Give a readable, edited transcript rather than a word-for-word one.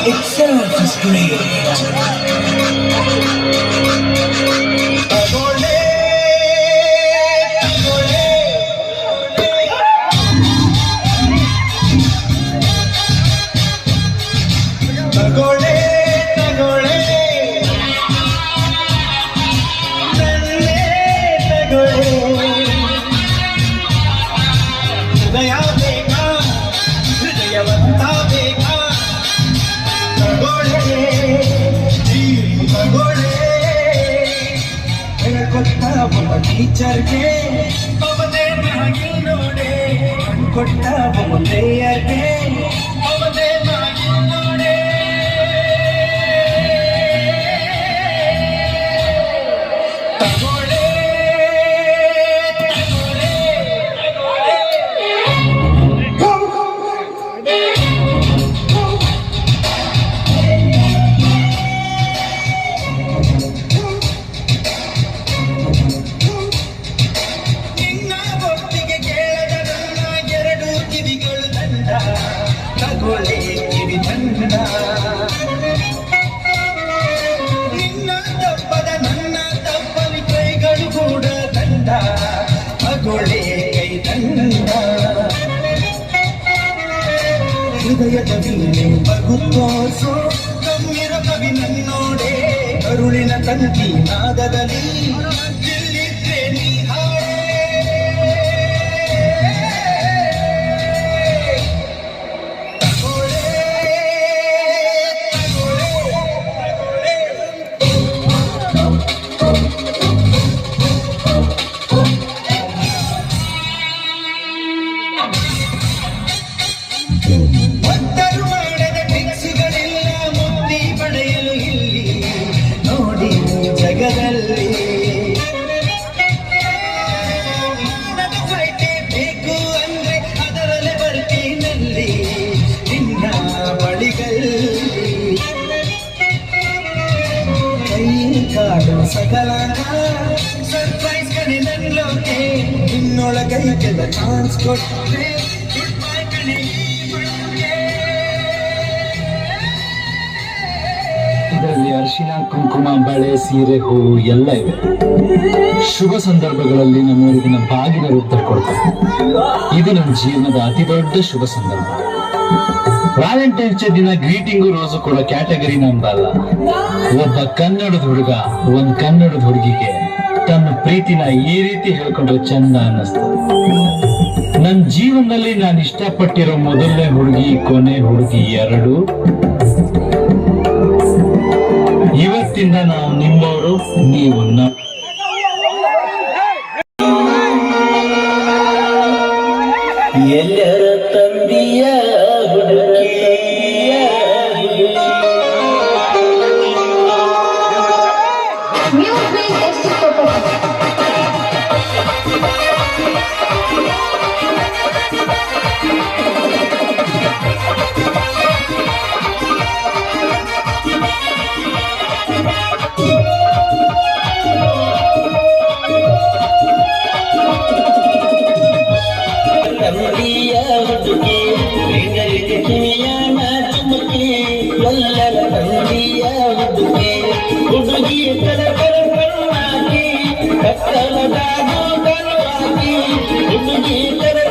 itself is great. Teacher के ಅವನೇ ಮಾಗಿ ನೋಡೆ ಕೊಟ್ಟ ಬಹುದೇಯಗೆ ಅವನೇ ಮಾಗಿ ನೋಡೆ ತಗೋಳೆ ನಿನ್ನ ತಪ್ಪದ ನನ್ನ ತಪ್ಪಲಿ ಕೈಗಳು ಕೂಡ ದಂಡ ಮಗೊಳೆ ಕೈ ದಂಡ ಹೃದಯದ ವೀಣೆ ಬಗು ತೋರ್ಸು ಕಮ್ಮಿರ ಕವಿ ನನ್ನೋಡೆ ಕರುಳಿನ ತಂತಿ ನಾದದಲ್ಲಿ ಇಲ್ಲಿದ್ರೆ ನೀ ಒತ್ತರು ಮಾಡದ ಟಿಕ್ಸುಗಳಿಲ್ಲ ಮುಕ್ತಿ ಪಡೆಯಲು ಇಲ್ಲಿ ನೋಡಿ ಜಗದಲ್ಲಿ ನನ್ನ ಫೈಟೇ ಬೇಕು ಅಂದ್ರೆ ಅದರಲ್ಲೇ ಬರ್ತೀನಲ್ಲಿ ನಿನ್ನ ಬಳಿಗಲ್ಲಿ ಕೈ ಕಾಡು ಸಕಲನ ಸರ್ಪ್ರೈಸ್ ಕಣೆ ನನ್ನೋಕೆ ನಿನ್ನೊಳಗೈ ಕೆಲ ಚಾನ್ಸ್ ಕೊಟ್ಟರೆ ಇದರಲ್ಲಿ ಅರಿಶಿನ ಕುಂಕುಮ ಬಳೆ ಸೀರೆ ಹೂವು ಎಲ್ಲ ಇವೆ. ಶುಭ ಸಂದರ್ಭಗಳಲ್ಲಿ ನಮ್ಮವರಿಗೆ ನಮ್ಮ ಬಾಗಿನ ರೂಪ ಕೊಡ್ತಾರೆ. ಇದು ನಮ್ಮ ಜೀವನದ ಅತಿ ದೊಡ್ಡ ಶುಭ ಸಂದರ್ಭ. ವ್ಯಾಲೆಂಟೈನ್ಸ್ ಡೇ ದಿನ ಗ್ರೀಟಿಂಗು ರೋಸು ಕೊಡೋ ಕ್ಯಾಟಗರಿ ನಮ್ದಲ್ಲ. ಒಬ್ಬ ಕನ್ನಡದ ಹುಡುಗ ಒಂದ್ ಕನ್ನಡದ ಹುಡುಗಿಗೆ ತನ್ನ ಪ್ರೀತಿನ ಈ ರೀತಿ ಹೇಳ್ಕೊಂಡ್ರೆ ಚಂದ ಅನ್ನಿಸ್ತದೆ. ನನ್ನ ಜೀವನದಲ್ಲಿ ನಾನು ಇಷ್ಟಪಟ್ಟಿರೋ ಮೊದಲನೇ ಹುಡುಗಿ ಕೊನೆ ಹುಡುಗಿ ಎರಡು. ಇವತ್ತಿಂದ ನಾವು ನಿಮ್ಮವರು, ನೀವು ಎಲ್ಲರ ತಂದೆಯ ಹುಡುಗಿ ಹುಡುಗಿ ಕರ